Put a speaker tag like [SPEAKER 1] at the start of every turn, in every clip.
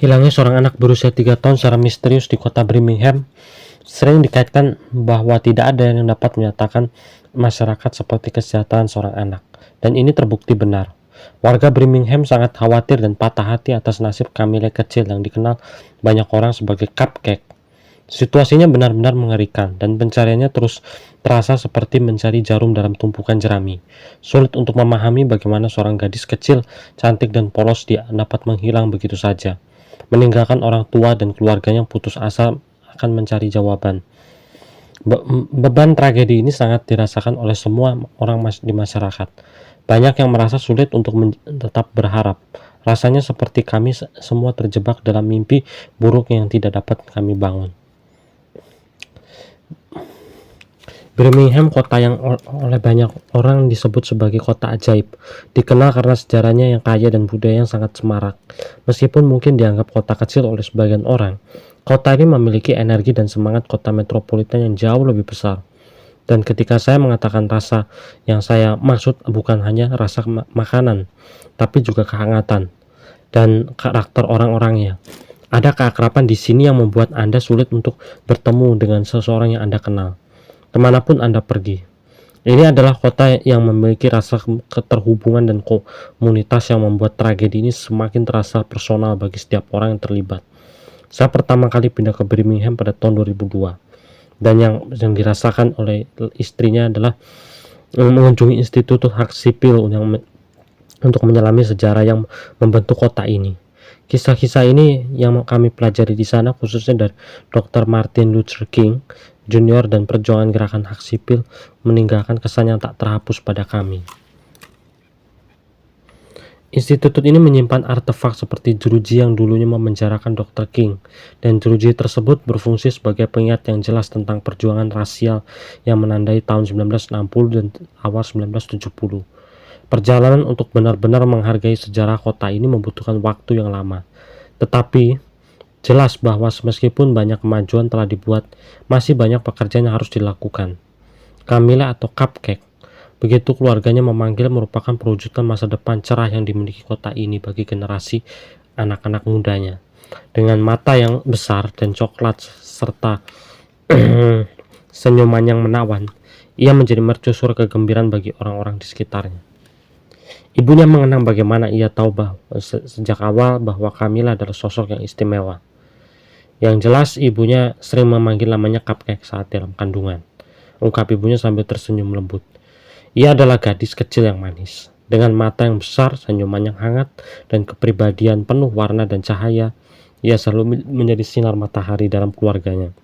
[SPEAKER 1] Hilangnya seorang anak berusia 3 tahun secara misterius di kota Birmingham sering dikaitkan bahwa tidak ada yang dapat menyatakan masyarakat seperti kesejahteraan seorang anak, dan ini terbukti benar. Warga Birmingham sangat khawatir dan patah hati atas nasib Camille kecil yang dikenal banyak orang sebagai cupcake. Situasinya benar-benar mengerikan, dan pencariannya terus terasa seperti mencari jarum dalam tumpukan jerami. Sulit untuk memahami bagaimana seorang gadis kecil, cantik dan polos dapat menghilang begitu saja, meninggalkan orang tua dan keluarganya putus asa akan mencari jawaban. Beban tragedi ini sangat dirasakan oleh semua orang di masyarakat. Banyak yang merasa sulit untuk tetap berharap. Rasanya seperti kami semua terjebak dalam mimpi buruk yang tidak dapat kami bangun. Birmingham, kota yang oleh banyak orang disebut sebagai kota ajaib, dikenal karena sejarahnya yang kaya dan budaya yang sangat semarak. Meskipun mungkin dianggap kota kecil oleh sebagian orang, kota ini memiliki energi dan semangat kota metropolitan yang jauh lebih besar. Dan ketika saya mengatakan rasa, yang saya maksud bukan hanya rasa makanan, tapi juga kehangatan dan karakter orang-orangnya. Ada keakraban di sini yang membuat Anda sulit untuk bertemu dengan seseorang yang Anda kenal, kemanapun Anda pergi. Ini adalah kota yang memiliki rasa keterhubungan dan komunitas yang membuat tragedi ini semakin terasa personal bagi setiap orang yang terlibat. Saya pertama kali pindah ke Birmingham pada tahun 2002, dan yang dirasakan oleh istrinya adalah mengunjungi Institut Hak Sipil untuk menyelami sejarah yang membentuk kota ini. Kisah-kisah ini yang kami pelajari di sana, khususnya dari Dr. Martin Luther King Junior dan perjuangan gerakan hak sipil, meninggalkan kesan yang tak terhapus pada kami. Institut ini menyimpan artefak seperti jeruji yang dulunya memenjarakan Dr. King, dan jeruji tersebut berfungsi sebagai pengingat yang jelas tentang perjuangan rasial yang menandai tahun 1960 dan awal 1970. Perjalanan untuk benar-benar menghargai sejarah kota ini membutuhkan waktu yang lama. Tetapi jelas bahwa meskipun banyak kemajuan telah dibuat, masih banyak pekerjaan yang harus dilakukan. Camille atau Cupcake, begitu keluarganya memanggil, merupakan perwujudan masa depan cerah yang dimiliki kota ini bagi generasi anak-anak mudanya. Dengan mata yang besar dan coklat serta senyuman yang menawan, ia menjadi mercusuar kegembiraan bagi orang-orang di sekitarnya. Ibunya mengenang bagaimana ia tahu sejak awal bahwa Camille adalah sosok yang istimewa. Yang jelas, ibunya sering memanggil namanya Cupcake saat dalam kandungan, ungkap ibunya sambil tersenyum lembut. Ia adalah gadis kecil yang manis, dengan mata yang besar, senyuman yang hangat, dan kepribadian penuh warna dan cahaya. Ia selalu menjadi sinar matahari dalam keluarganya.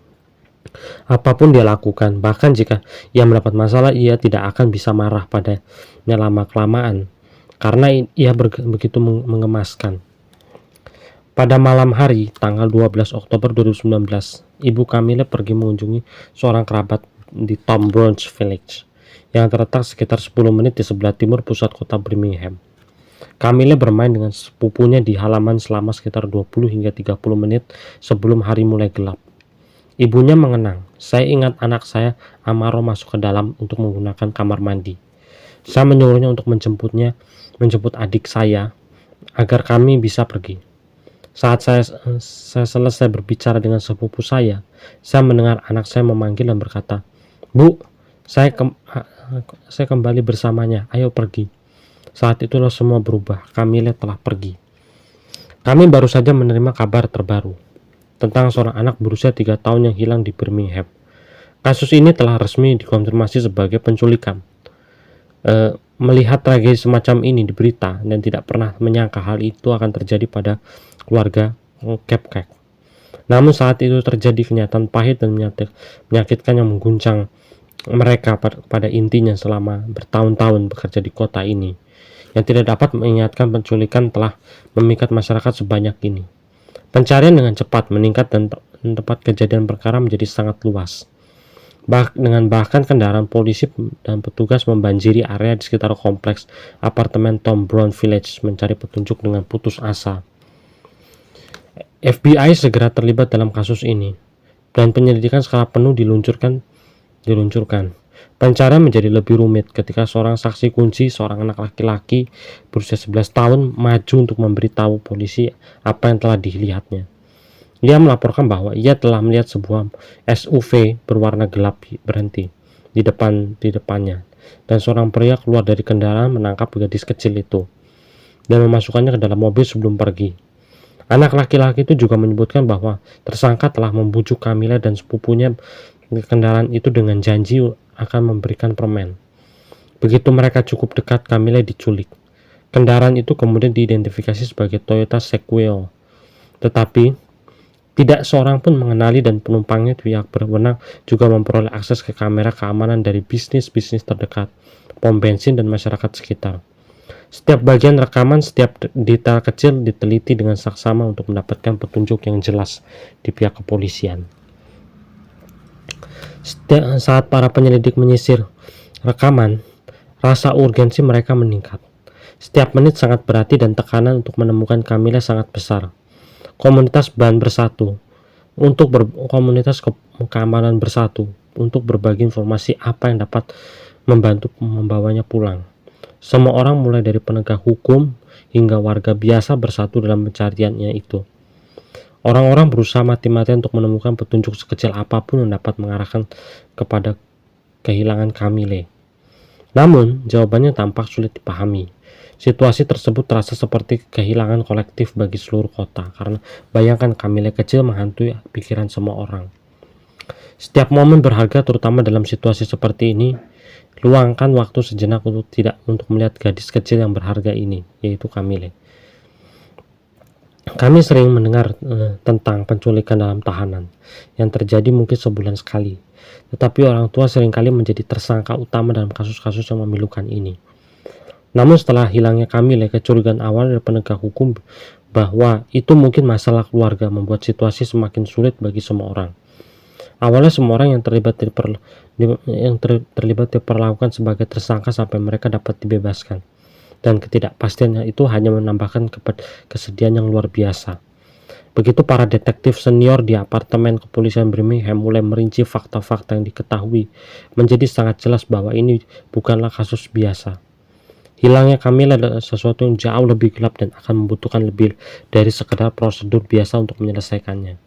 [SPEAKER 1] Apapun dia lakukan, bahkan jika ia mendapat masalah, ia tidak akan bisa marah padanya lama-kelamaan, karena ia begitu mengemaskan. Pada malam hari, tanggal 12 Oktober 2019, Ibu Camille pergi mengunjungi seorang kerabat di Tom Bronze Village, yang terletak sekitar 10 menit di sebelah timur pusat kota Birmingham. Camille bermain dengan sepupunya di halaman selama sekitar 20 hingga 30 menit sebelum hari mulai gelap. Ibunya mengenang, "Saya ingat anak saya Amaro masuk ke dalam untuk menggunakan kamar mandi. Saya menyuruhnya untuk menjemput adik saya agar kami bisa pergi. Saat saya selesai berbicara dengan sepupu saya mendengar anak saya memanggil dan berkata, 'Bu, saya kembali bersamanya, ayo pergi.' Saat itulah semua berubah. Camille telah pergi. Kami baru saja menerima kabar terbaru tentang seorang anak berusia 3 tahun yang hilang di Birmingham. Kasus ini telah resmi dikonfirmasi sebagai penculikan. Melihat tragedi semacam ini di berita dan tidak pernah menyangka hal itu akan terjadi pada keluarga Cupcake. Namun saat itu terjadi kenyataan pahit dan menyakitkan yang mengguncang mereka pada intinya selama bertahun-tahun bekerja di kota ini, yang tidak dapat mengingatkan penculikan telah memikat masyarakat sebanyak ini. Pencarian dengan cepat meningkat dan tempat kejadian perkara menjadi sangat luas. Bahkan kendaraan polisi dan petugas membanjiri area di sekitar kompleks apartemen Tom Brown Village mencari petunjuk dengan putus asa. FBI segera terlibat dalam kasus ini, dan penyelidikan skala penuh diluncurkan. Pencarian menjadi lebih rumit ketika seorang saksi kunci, seorang anak laki-laki berusia 11 tahun, maju untuk memberitahu polisi apa yang telah dilihatnya. Dia melaporkan bahwa ia telah melihat sebuah SUV berwarna gelap berhenti di depannya, dan seorang pria keluar dari kendaraan menangkap gadis kecil itu dan memasukkannya ke dalam mobil sebelum pergi. Anak laki-laki itu juga menyebutkan bahwa tersangka telah membujuk Camilla dan sepupunya ke kendaraan itu dengan janji akan memberikan permen. Begitu mereka cukup dekat, Camilla diculik. Kendaraan itu kemudian diidentifikasi sebagai Toyota Sequoia, tetapi tidak seorang pun mengenali, dan penumpangnya pihak berwenang juga memperoleh akses ke kamera keamanan dari bisnis-bisnis terdekat, pom bensin, dan masyarakat sekitar. Setiap bagian rekaman, setiap detail kecil diteliti dengan saksama untuk mendapatkan petunjuk yang jelas di pihak kepolisian. Saat para penyelidik menyisir rekaman, rasa urgensi mereka meningkat. Setiap menit sangat berarti dan tekanan untuk menemukan Camilla sangat besar. Komunitas bahan bersatu untuk komunitas keamanan bersatu untuk berbagi informasi apa yang dapat membantu membawanya pulang. Semua orang mulai dari penegak hukum hingga warga biasa bersatu dalam pencariannya itu. Orang-orang berusaha mati-matian untuk menemukan petunjuk sekecil apapun yang dapat mengarahkan kepada kehilangan Camille. Namun, jawabannya tampak sulit dipahami. Situasi tersebut terasa seperti kehilangan kolektif bagi seluruh kota, karena bayangkan Camille kecil menghantui pikiran semua orang. Setiap momen berharga, terutama dalam situasi seperti ini. Luangkan waktu sejenak untuk melihat gadis kecil yang berharga ini, yaitu Camille. Kami sering mendengar tentang penculikan dalam tahanan yang terjadi mungkin sebulan sekali, tetapi orang tua seringkali menjadi tersangka utama dalam kasus-kasus yang memilukan ini. Namun setelah hilangnya Camille, kecurigaan awal dari penegak hukum bahwa itu mungkin masalah keluarga membuat situasi semakin sulit bagi semua orang. Awalnya semua orang yang terlibat diperlakukan sebagai tersangka sampai mereka dapat dibebaskan. Dan ketidakpastiannya itu hanya menambahkan kesedihan yang luar biasa. Begitu para detektif senior di apartemen kepolisian Birmingham mulai merinci fakta-fakta yang diketahui, menjadi sangat jelas bahwa ini bukanlah kasus biasa. Hilangnya Camille adalah sesuatu yang jauh lebih gelap dan akan membutuhkan lebih dari sekedar prosedur biasa untuk menyelesaikannya.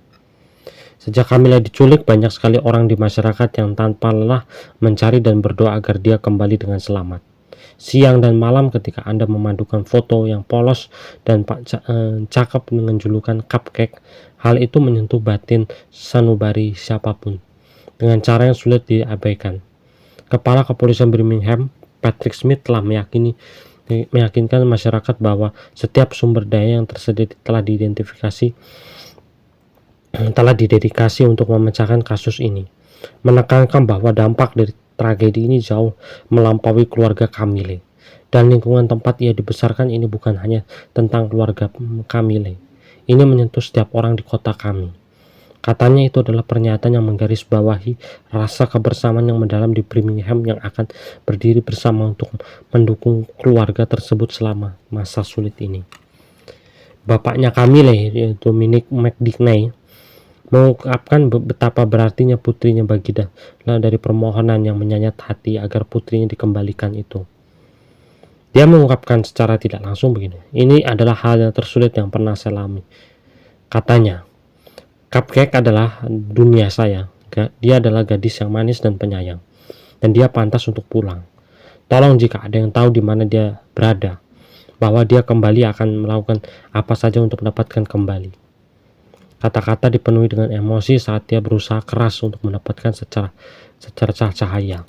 [SPEAKER 1] Sejak Camille diculik, banyak sekali orang di masyarakat yang tanpa lelah mencari dan berdoa agar dia kembali dengan selamat. Siang dan malam ketika Anda memadukan foto yang polos dan cakep dengan julukan cupcake, hal itu menyentuh batin sanubari siapapun dengan cara yang sulit diabaikan. Kepala Kepolisian Birmingham, Patrick Smith, telah meyakinkan masyarakat bahwa setiap sumber daya yang tersedia telah didedikasi untuk memecahkan kasus ini, menekankan bahwa dampak dari tragedi ini jauh melampaui keluarga Camille dan lingkungan tempat ia dibesarkan. Ini bukan hanya tentang keluarga Camille, ini menyentuh setiap orang di kota kami. Katanya itu adalah pernyataan yang menggarisbawahi rasa kebersamaan yang mendalam di Birmingham yang akan berdiri bersama untuk mendukung keluarga tersebut selama masa sulit ini. Bapaknya Camille, yaitu Dominic McDigney, mengungkapkan betapa berartinya putrinya bagi dari permohonan yang menyayat hati agar putrinya dikembalikan itu. Dia mengungkapkan secara tidak langsung begini, "Ini adalah hal yang tersulit yang pernah saya alami." Katanya, "Cupcake adalah dunia saya. Dia adalah gadis yang manis dan penyayang, dan dia pantas untuk pulang. Tolong jika ada yang tahu di mana dia berada, bahwa dia kembali akan melakukan apa saja untuk mendapatkan kembali." Kata-kata dipenuhi dengan emosi saat dia berusaha keras untuk mendapatkan secara cahaya.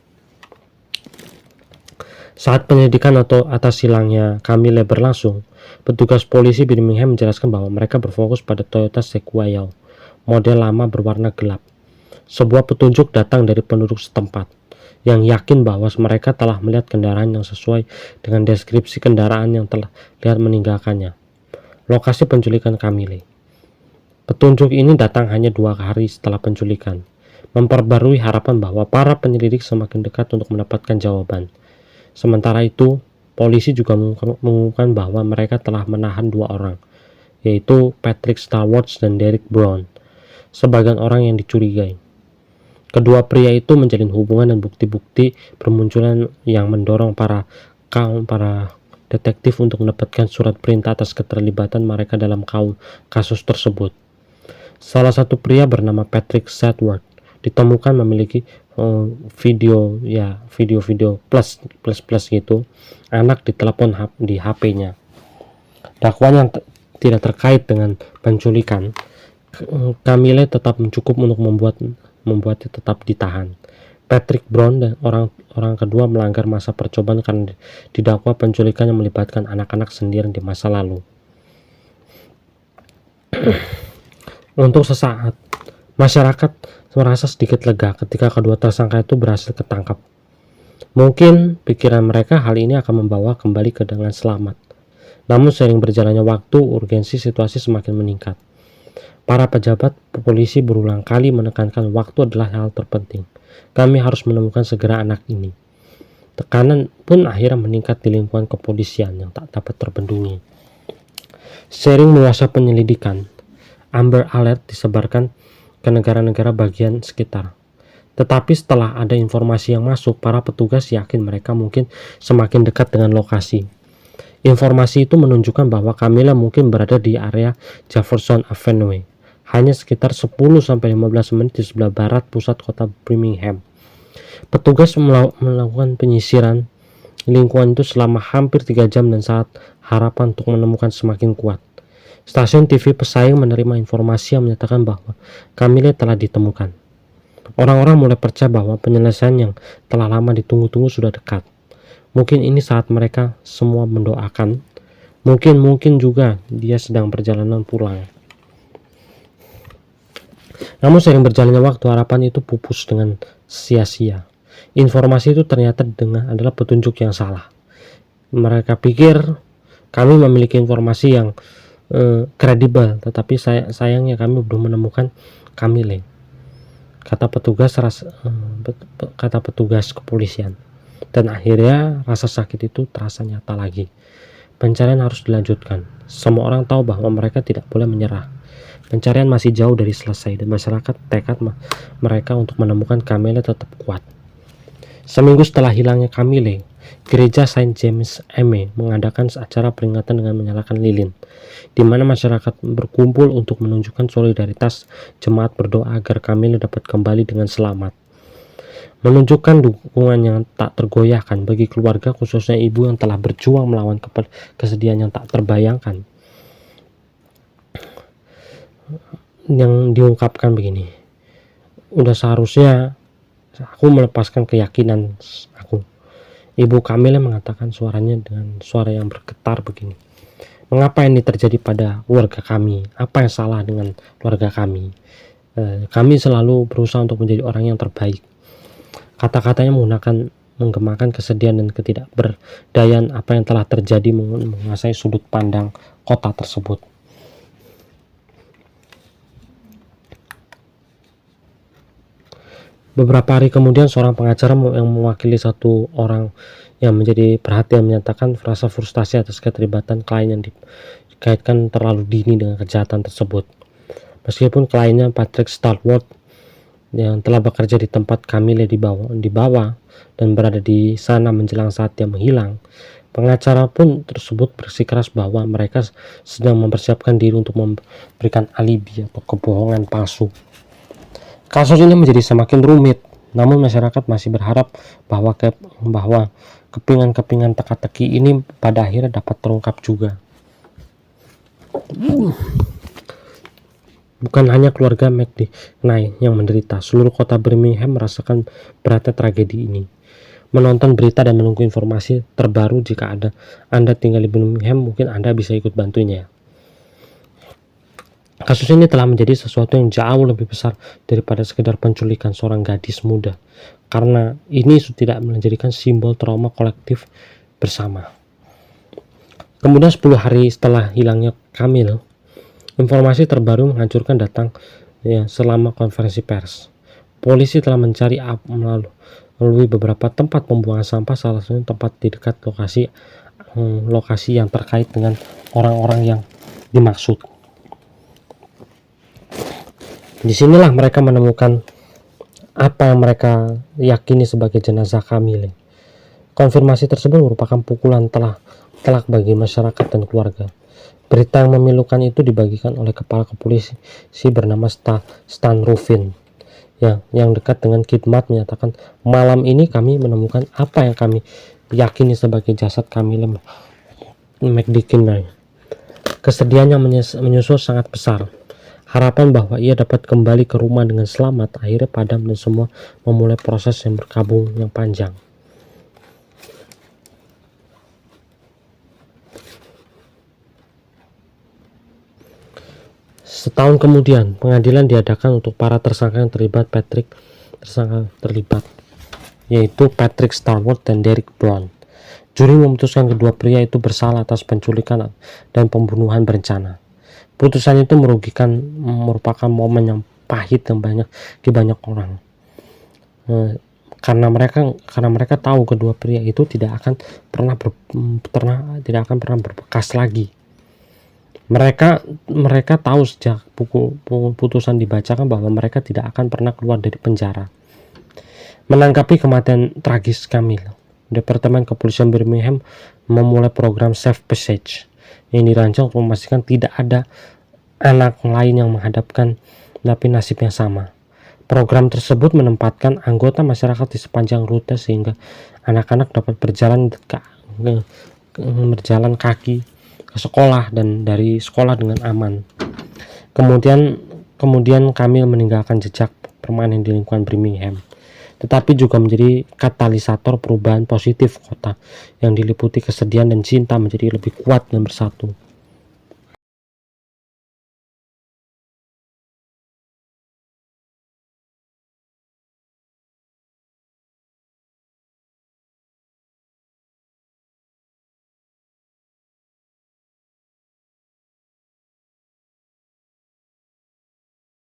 [SPEAKER 1] Saat penyelidikan atas hilangnya Camille berlangsung, petugas polisi Birmingham menjelaskan bahwa mereka berfokus pada Toyota Sequoia, model lama berwarna gelap. Sebuah petunjuk datang dari penduduk setempat yang yakin bahwa mereka telah melihat kendaraan yang sesuai dengan deskripsi kendaraan yang telah lihat meninggalkannya. Lokasi penculikan Camille. Petunjuk ini datang hanya 2 hari setelah penculikan, memperbarui harapan bahwa para penyelidik semakin dekat untuk mendapatkan jawaban. Sementara itu, polisi juga mengumumkan bahwa mereka telah menahan 2 orang, yaitu Patrick Stallworth dan Derek Brown, sebagian orang yang dicurigai. Kedua pria itu menjalin hubungan dan bukti-bukti bermunculan yang mendorong para detektif untuk mendapatkan surat perintah atas keterlibatan mereka dalam kasus tersebut. Salah satu pria bernama Patrick Sedgwick ditemukan memiliki video plus gitu anak di telepon di HP-nya. Dakwaan yang tidak terkait dengan penculikan, Camille tetap cukup untuk membuatnya tetap ditahan. Patrick Brown dan orang kedua melanggar masa percobaan karena didakwa penculikan yang melibatkan anak-anak sendiri di masa lalu. Untuk sesaat, masyarakat merasa sedikit lega ketika kedua tersangka itu berhasil ketangkap. Mungkin pikiran mereka hal ini akan membawa kembali ke dengan selamat. Namun seiring berjalannya waktu, urgensi situasi semakin meningkat. Para pejabat polisi berulang kali menekankan waktu adalah hal terpenting. Kami harus menemukan segera anak ini. Tekanan pun akhirnya meningkat di lingkungan kepolisian yang tak dapat terbendungi. Seiring meluasnya penyelidikan, Amber Alert disebarkan ke negara-negara bagian sekitar. Tetapi setelah ada informasi yang masuk, para petugas yakin mereka mungkin semakin dekat dengan lokasi. Informasi itu menunjukkan bahwa Camilla mungkin berada di area Jefferson Avenue, hanya sekitar 10-15 menit di sebelah barat pusat kota Birmingham. Petugas melakukan penyisiran lingkungan itu selama hampir 3 jam dan saat harapan untuk menemukan semakin kuat. Stasiun TV pesaing menerima informasi yang menyatakan bahwa Camille telah ditemukan. Orang-orang mulai percaya bahwa penyelesaian yang telah lama ditunggu-tunggu sudah dekat. Mungkin ini saat mereka semua mendoakan. Mungkin juga dia sedang perjalanan pulang. Namun seiring berjalannya waktu, harapan itu pupus dengan sia-sia. Informasi itu ternyata adalah petunjuk yang salah. Mereka pikir kami memiliki informasi yang kredibel, tetapi sayangnya kami belum menemukan Camille, kata petugas kepolisian. Dan akhirnya rasa sakit itu terasa nyata lagi. Pencarian harus dilanjutkan. Semua orang tahu bahwa mereka tidak boleh menyerah. Pencarian masih jauh dari selesai dan masyarakat tekad mereka untuk menemukan Camille tetap kuat. Seminggu setelah hilangnya Camille, Gereja Saint James Eme mengadakan acara peringatan dengan menyalakan lilin, di mana masyarakat berkumpul untuk menunjukkan solidaritas. Jemaat berdoa agar Camille dapat kembali dengan selamat, menunjukkan dukungan yang tak tergoyahkan bagi keluarga, khususnya ibu yang telah berjuang melawan kesedihan yang tak terbayangkan. Yang diungkapkan begini, udah seharusnya aku melepaskan keyakinan aku. Ibu Camille mengatakan suaranya dengan suara yang bergetar begini. Mengapa ini terjadi pada keluarga kami? Apa yang salah dengan keluarga kami? Kami selalu berusaha untuk menjadi orang yang terbaik. Kata-katanya menggemakan kesedihan dan ketidakberdayaan apa yang telah terjadi menguasai sudut pandang kota tersebut. Beberapa hari kemudian, seorang pengacara yang mewakili satu orang yang menjadi perhatian menyatakan rasa frustasi atas keterlibatan klien yang dikaitkan terlalu dini dengan kejahatan tersebut. Meskipun kliennya Patrick Sedgwick yang telah bekerja di tempat Camille dibawa dan berada di sana menjelang saat dia menghilang, pengacara pun tersebut bersikeras bahwa mereka sedang mempersiapkan diri untuk memberikan alibi atau kebohongan palsu. Kasus ini menjadi semakin rumit, namun masyarakat masih berharap bahwa kepingan-kepingan teka-teki ini pada akhirnya dapat terungkap juga. Bukan hanya keluarga McDignay yang menderita, seluruh kota Birmingham merasakan beratnya tragedi ini. Menonton berita dan menunggu informasi terbaru. Jika Anda tinggal di Birmingham, mungkin Anda bisa ikut bantunya. Kasus ini telah menjadi sesuatu yang jauh lebih besar daripada sekedar penculikan seorang gadis muda, karena ini tidak menjadikan simbol trauma kolektif bersama. Kemudian 10 hari setelah hilangnya Camille, informasi terbaru menghancurkan datang selama konferensi pers. Polisi telah mencari melalui beberapa tempat pembuangan sampah, salah satunya tempat di dekat lokasi yang terkait dengan orang-orang yang dimaksud. Disinilah mereka menemukan apa yang mereka yakini sebagai jenazah Kamil. Konfirmasi tersebut merupakan pukulan telak bagi masyarakat dan keluarga. Berita yang memilukan itu dibagikan oleh kepala kepolisian bernama Stan Rufin yang dekat dengan Khidmat menyatakan, malam ini kami menemukan apa yang kami yakini sebagai jasad Kamil McDickinson. Kesedihan yang menyusul sangat besar. Harapan bahwa ia dapat kembali ke rumah dengan selamat akhirnya padam dan semua memulai proses yang berkabung yang panjang. Setahun kemudian, pengadilan diadakan untuk para tersangka yang terlibat, yaitu Patrick Starwood dan Derek Brown. Juri memutuskan kedua pria itu bersalah atas penculikan dan pembunuhan berencana. Putusan itu merupakan momen yang pahit yang di banyak orang. Karena mereka tahu kedua pria itu tidak akan pernah berbekas lagi. Mereka tahu sejak putusan dibacakan bahwa mereka tidak akan pernah keluar dari penjara. Menanggapi kematian tragis Kamil, Departemen Kepolisian Birmingham memulai program Safe Passage yang dirancang untuk memastikan tidak ada anak lain yang menghadapkan nasib yang sama. Program tersebut menempatkan anggota masyarakat di sepanjang rute sehingga anak-anak dapat berjalan kaki ke sekolah dan dari sekolah dengan aman. Kemudian Kamil meninggalkan jejak permanen di lingkungan Birmingham, tetapi juga menjadi katalisator perubahan positif kota yang diliputi kesedihan dan cinta menjadi lebih kuat dan bersatu.